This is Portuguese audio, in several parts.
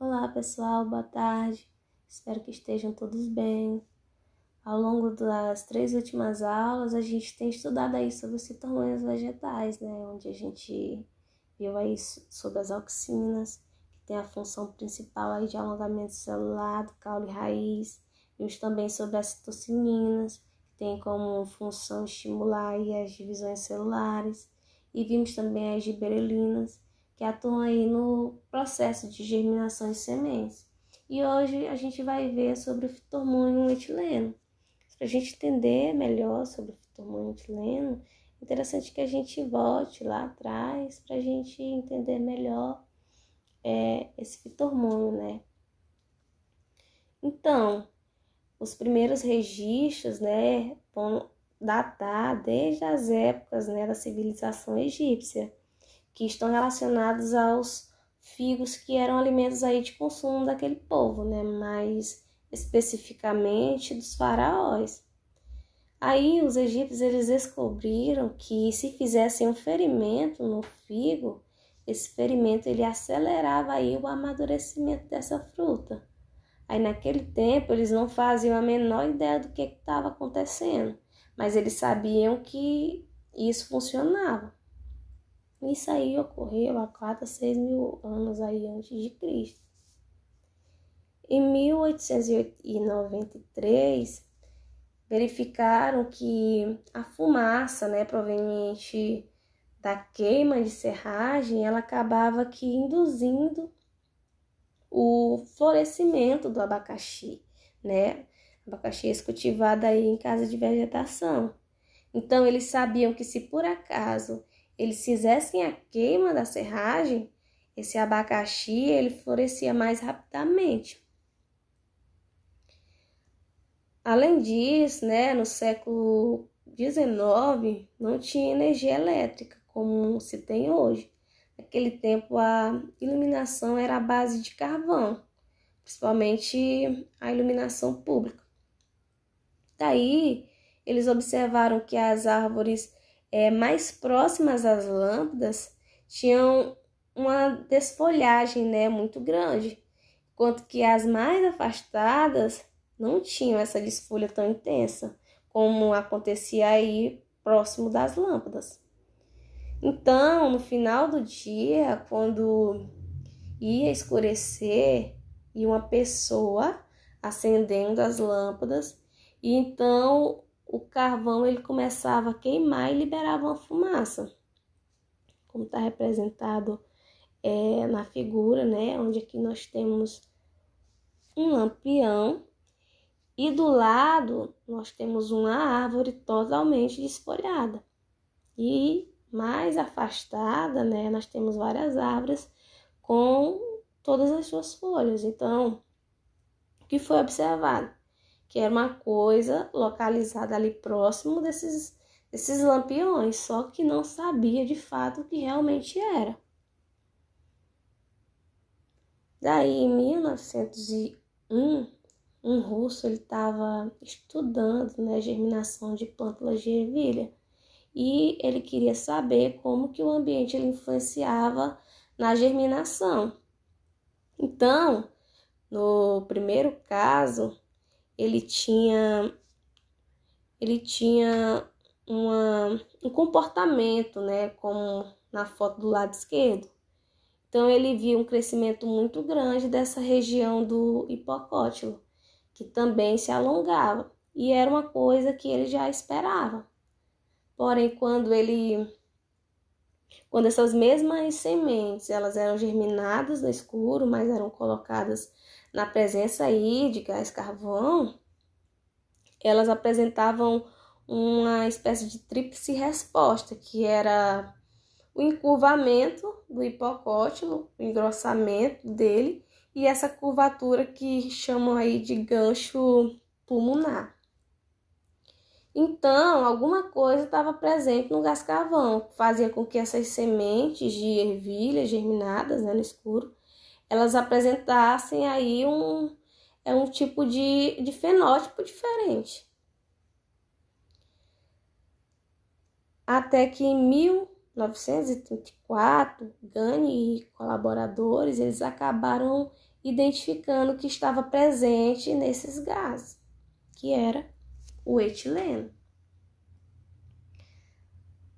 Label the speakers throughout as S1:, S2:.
S1: Olá pessoal, boa tarde. Espero que estejam todos bem. Ao longo das 3 últimas aulas, a gente tem estudado aí sobre os hormônios vegetais, né? Onde a gente viu aí sobre as auxinas, que tem a função principal aí de alongamento celular, do caule raiz. Vimos também sobre as citocininas, que tem como função estimular aí as divisões celulares. E vimos também as gibberelinas, que atuam aí no processo de germinação de sementes. E hoje a gente vai ver sobre o fito-hormônio etileno. Para a gente entender melhor sobre o fito-hormônio etileno, é interessante que a gente volte lá atrás para a gente entender melhor esse fito-hormônio, né? Então, os primeiros registros, né, vão datar desde as épocas, né, da civilização egípcia, que estão relacionados aos figos, que eram alimentos aí de consumo daquele povo, né? Mais especificamente dos faraós. Aí os egípcios eles descobriram que se fizessem um ferimento no figo, esse ferimento ele acelerava aí o amadurecimento dessa fruta. Aí naquele tempo eles não faziam a menor ideia do que estava acontecendo, mas eles sabiam que isso funcionava. Isso aí ocorreu há 4 a 6 mil anos aí antes de Cristo. Em 1893, verificaram que a fumaça, né, proveniente da queima de serragem, ela acabava que induzindo o florescimento do abacaxi, né? Abacaxi é cultivado aí em casa de vegetação. Então, eles sabiam que se por acaso eles fizessem a queima da serragem, esse abacaxi ele florescia mais rapidamente. Além disso, né, no século XIX não tinha energia elétrica como se tem hoje. Naquele tempo a iluminação era à base de carvão, principalmente a iluminação pública. Daí eles observaram que as árvores mais próximas às lâmpadas tinham uma desfolhagem, né, muito grande, enquanto que as mais afastadas não tinham essa desfolha tão intensa, como acontecia aí próximo das lâmpadas. Então, no final do dia, quando ia escurecer, ia uma pessoa acendendo as lâmpadas, e então o carvão ele começava a queimar e liberava uma fumaça, como está representado na figura, né? Onde aqui nós temos um lampião e do lado nós temos uma árvore totalmente desfolhada. E mais afastada, né? Nós temos várias árvores com todas as suas folhas. Então, o que foi observado? Que era uma coisa localizada ali próximo desses lampiões, só que não sabia de fato o que realmente era. Daí, em 1901, um russo estava estudando, né, germinação de plântulas de ervilha e ele queria saber como que o ambiente ele influenciava na germinação. Então, no primeiro caso, ele tinha um comportamento, né, como na foto do lado esquerdo. Então, ele viu um crescimento muito grande dessa região do hipocótilo, que também se alongava, e era uma coisa que ele já esperava. Porém, quando essas mesmas sementes, elas eram germinadas no escuro, mas eram colocadas na presença aí de gás carvão, elas apresentavam uma espécie de tríplice resposta, que era o encurvamento do hipocótilo, o engrossamento dele e essa curvatura que chamam aí de gancho pulmonar. Então, alguma coisa estava presente no gás carvão, que fazia com que essas sementes de ervilha germinadas, né, no escuro, elas apresentassem aí um tipo de fenótipo diferente. Até que em 1934, Gani e colaboradores, eles acabaram identificando que estava presente nesses gases, que era o etileno.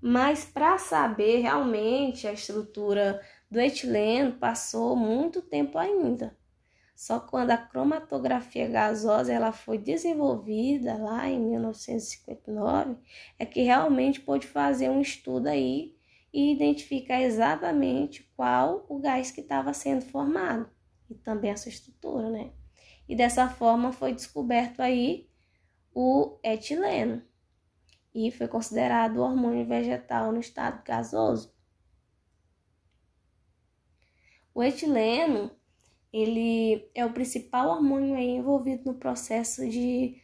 S1: Mas para saber realmente a estrutura do etileno, passou muito tempo ainda. Só quando a cromatografia gasosa ela foi desenvolvida lá em 1959, é que realmente pôde fazer um estudo aí e identificar exatamente qual o gás que estava sendo formado e também a sua estrutura, né? E dessa forma foi descoberto aí o etileno e foi considerado o hormônio vegetal no estado gasoso. O etileno, ele é o principal hormônio aí envolvido no processo de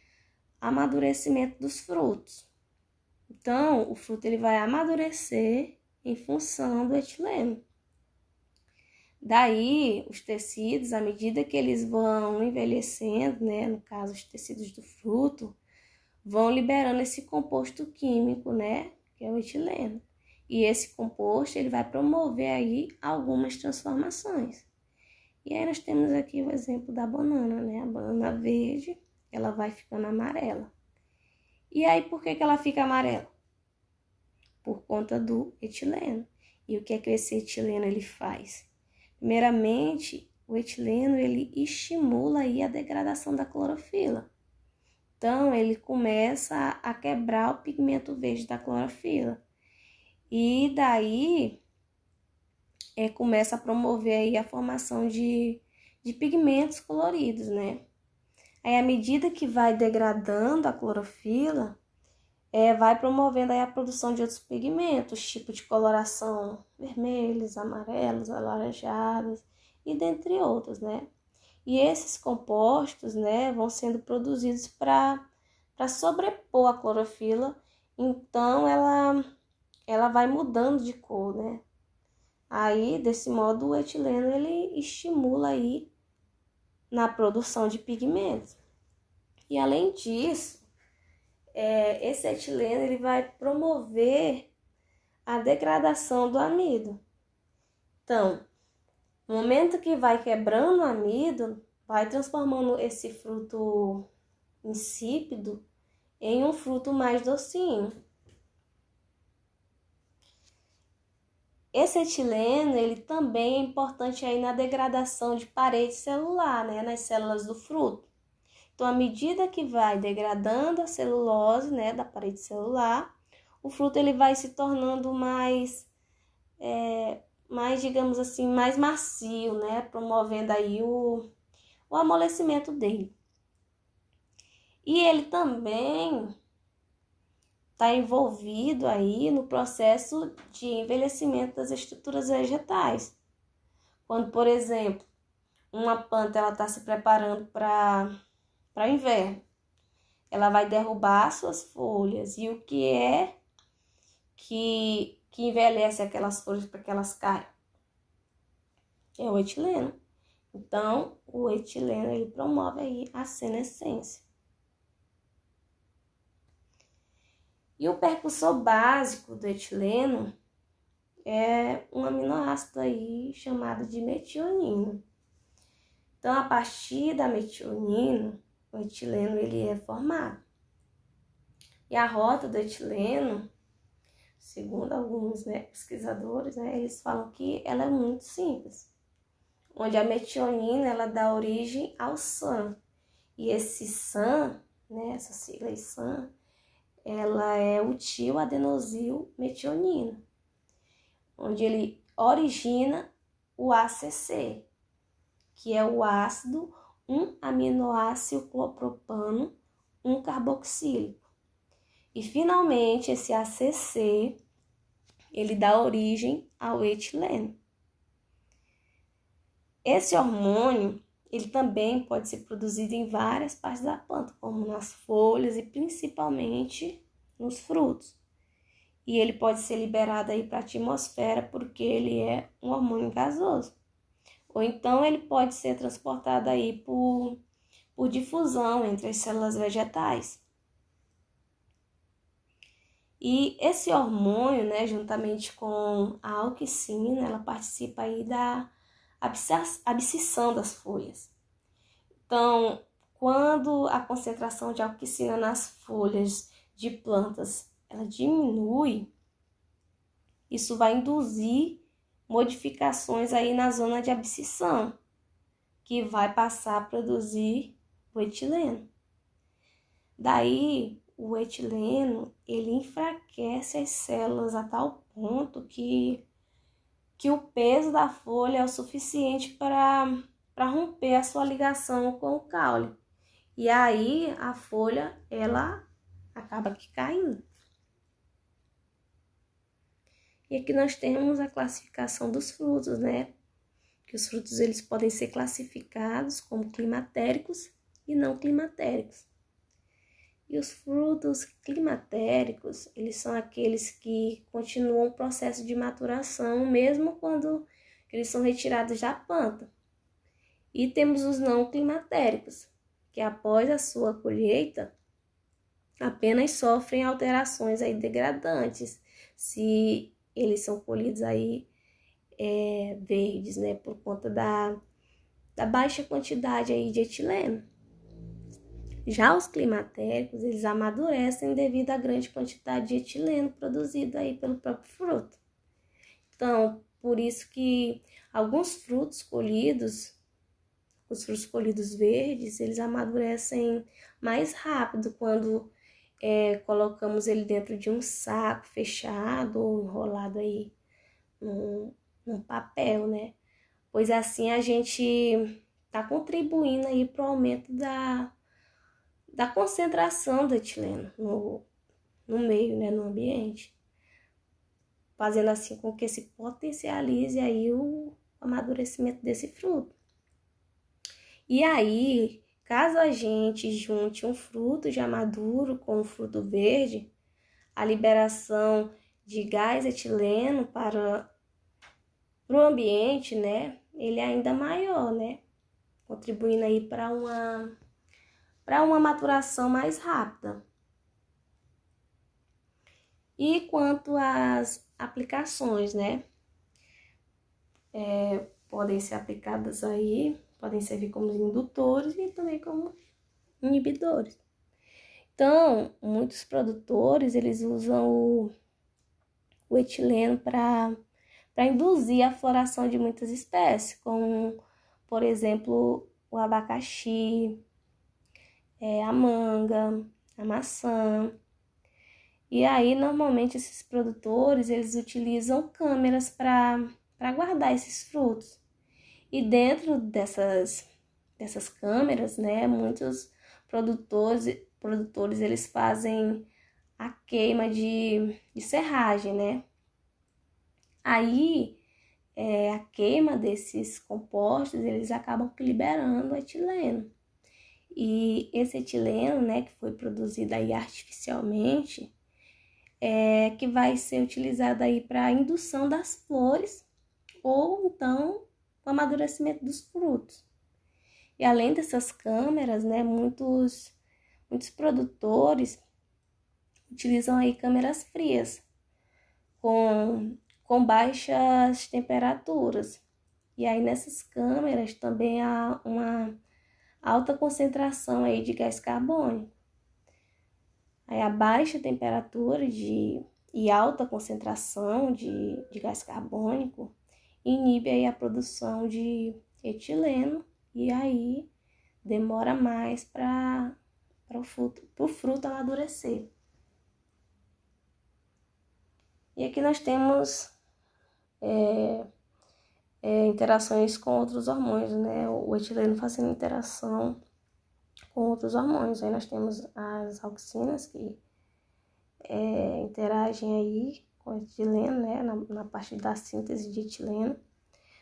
S1: amadurecimento dos frutos. Então, o fruto ele vai amadurecer em função do etileno. Daí, os tecidos, à medida que eles vão envelhecendo, né, no caso, os tecidos do fruto, vão liberando esse composto químico, né, que é o etileno. E esse composto, ele vai promover aí algumas transformações. E aí nós temos aqui o exemplo da banana, né? A banana verde, ela vai ficando amarela. E aí, por que ela fica amarela? Por conta do etileno. E o que é que esse etileno ele faz? Primeiramente, o etileno ele estimula aí a degradação da clorofila. Então, ele começa a quebrar o pigmento verde da clorofila. E daí, começa a promover aí a formação de pigmentos coloridos, né? Aí, à medida que vai degradando a clorofila, vai promovendo aí a produção de outros pigmentos, tipo de coloração vermelhos, amarelos, alaranjados e dentre outros, né? E esses compostos, né, vão sendo produzidos para sobrepor a clorofila, então ela vai mudando de cor, né? Aí, desse modo, o etileno ele estimula aí na produção de pigmentos. E além disso, esse etileno ele vai promover a degradação do amido. Então, no momento que vai quebrando o amido, vai transformando esse fruto insípido em um fruto mais docinho. Esse etileno, ele também é importante aí na degradação de parede celular, né, nas células do fruto. Então, à medida que vai degradando a celulose, né, da parede celular, o fruto ele vai se tornando mais, digamos assim, mais macio, né, promovendo aí o amolecimento dele. E ele também está envolvido aí no processo de envelhecimento das estruturas vegetais. Quando, por exemplo, uma planta está se preparando para o inverno, ela vai derrubar suas folhas. E o que é que envelhece aquelas folhas para que elas caiam? É o etileno. Então, o etileno ele promove aí a senescência. E o percussor básico do etileno é um aminoácido aí chamado de metionina. Então, a partir da metionina, o etileno ele é formado. E a rota do etileno, segundo alguns pesquisadores, eles falam que ela é muito simples. Onde a metionina ela dá origem ao SAN. E esse SAN, essa sigla SAN, ela é o tioadenosil metionina, onde ele origina o ACC, que é o ácido 1-aminoácido-clopropano 1-carboxílico. E finalmente esse ACC, ele dá origem ao etileno. Esse hormônio, ele também pode ser produzido em várias partes da planta, como nas folhas e principalmente nos frutos. E ele pode ser liberado aí para a atmosfera porque ele é um hormônio gasoso. Ou então ele pode ser transportado aí por difusão entre as células vegetais. E esse hormônio, né, juntamente com a auxina, ela participa aí da abscisão das folhas. Então, quando a concentração de auxina nas folhas de plantas ela diminui, isso vai induzir modificações aí na zona de abscisão, que vai passar a produzir o etileno. Daí, o etileno, ele enfraquece as células a tal ponto que o peso da folha é o suficiente para romper a sua ligação com o caule. E aí, a folha, ela acaba que caindo. E aqui nós temos a classificação dos frutos, né? Que os frutos, eles podem ser classificados como climatéricos e não climatéricos. E os frutos climatéricos, eles são aqueles que continuam o processo de maturação, mesmo quando eles são retirados da planta. E temos os não climatéricos, que após a sua colheita, apenas sofrem alterações aí degradantes, se eles são colhidos aí verdes, né, por conta da baixa quantidade aí de etileno. Já os climatéricos, eles amadurecem devido à grande quantidade de etileno produzido aí pelo próprio fruto. Então, por isso que alguns frutos colhidos, os frutos colhidos verdes, eles amadurecem mais rápido quando colocamos ele dentro de um saco fechado ou enrolado aí num papel, né? Pois assim a gente está contribuindo aí para o aumento da concentração do etileno no meio, né, no ambiente, fazendo assim com que se potencialize aí o amadurecimento desse fruto. E aí, caso a gente junte um fruto já maduro com um fruto verde, a liberação de gás etileno para o ambiente, né, ele é ainda maior, né, contribuindo aí para uma maturação mais rápida. E quanto às aplicações, né? Podem ser aplicadas aí, podem servir como indutores e também como inibidores. Então, muitos produtores, eles usam o etileno para induzir a floração de muitas espécies, como, por exemplo, o abacaxi, a manga, a maçã. E aí, normalmente, esses produtores, eles utilizam câmeras para guardar esses frutos. E dentro dessas câmeras, né, muitos produtores eles fazem a queima de serragem, né? Aí, a queima desses compostos, eles acabam liberando etileno. E esse etileno, né, que foi produzido aí artificialmente, que vai ser utilizado aí para a indução das flores ou então o amadurecimento dos frutos. E além dessas câmeras, né, muitos produtores utilizam aí câmeras frias com baixas temperaturas. E aí nessas câmeras também há uma alta concentração aí de gás carbônico. Aí a baixa temperatura e alta concentração de gás carbônico inibe aí a produção de etileno e aí demora mais para o fruto amadurecer. E aqui nós temos interações com outros hormônios, né? O etileno fazendo interação com outros hormônios. Aí nós temos as auxinas que interagem aí com o etileno, né? Na parte da síntese de etileno.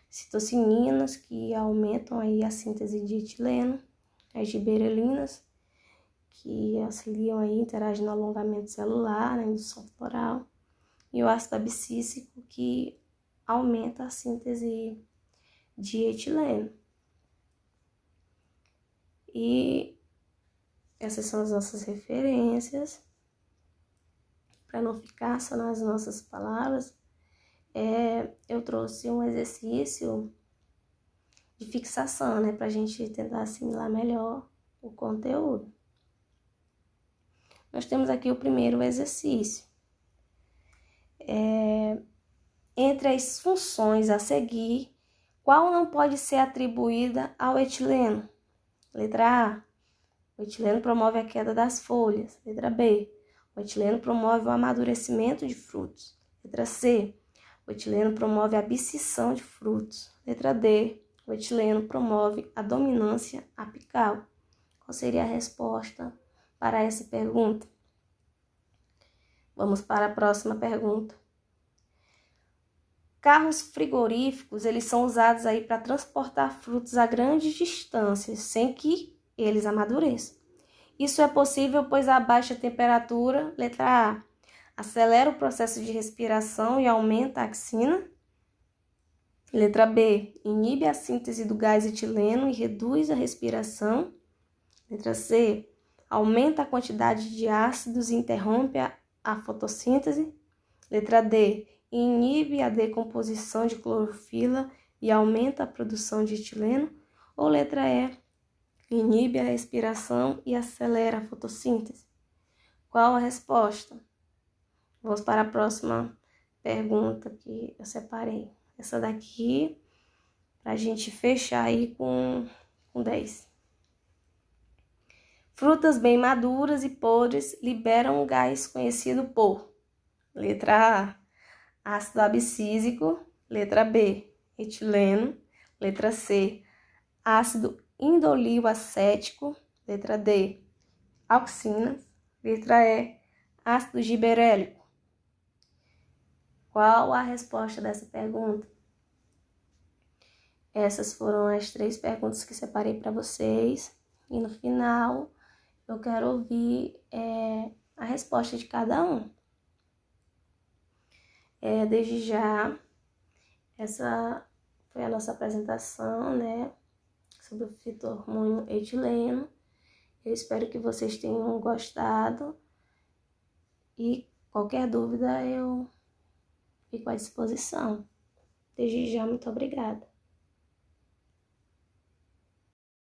S1: Citocininas que aumentam aí a síntese de etileno. As giberelinas que auxiliam aí, interagem no alongamento celular, na indução floral. E o ácido abscísico que aumenta a síntese de etileno. E essas são as nossas referências. para não ficar só nas nossas palavras, eu trouxe um exercício de fixação, né, para a gente tentar assimilar melhor o conteúdo. Nós temos aqui o primeiro exercício. Entre as funções a seguir, qual não pode ser atribuída ao etileno? Letra A. O etileno promove a queda das folhas. Letra B. O etileno promove o amadurecimento de frutos. Letra C. O etileno promove a abscisão de frutos. Letra D. O etileno promove a dominância apical. Qual seria a resposta para essa pergunta? Vamos para a próxima pergunta. Carros frigoríficos, eles são usados aí para transportar frutos a grandes distâncias, sem que eles amadureçam. Isso é possível pois a baixa temperatura, letra A, acelera o processo de respiração e aumenta a axina. Letra B, inibe a síntese do gás etileno e reduz a respiração. Letra C, aumenta a quantidade de ácidos e interrompe a fotossíntese. Letra D, inibe a decomposição de clorofila e aumenta a produção de etileno. Ou letra E, inibe a respiração e acelera a fotossíntese. Qual a resposta? Vamos para a próxima pergunta que eu separei. Essa daqui, para a gente fechar aí com 10. Frutas bem maduras e podres liberam um gás conhecido por letra A, ácido abscísico, letra B, etileno, letra C, ácido indolil acético, letra D, auxinas, letra E, ácido giberélico. Qual a resposta dessa pergunta? Essas foram as 3 perguntas que separei para vocês. E no final, eu quero ouvir a resposta de cada um. Desde já, essa foi a nossa apresentação, né, sobre o fito-hormônio etileno. Eu espero que vocês tenham gostado. E qualquer dúvida, eu fico à disposição. Desde já, muito obrigada.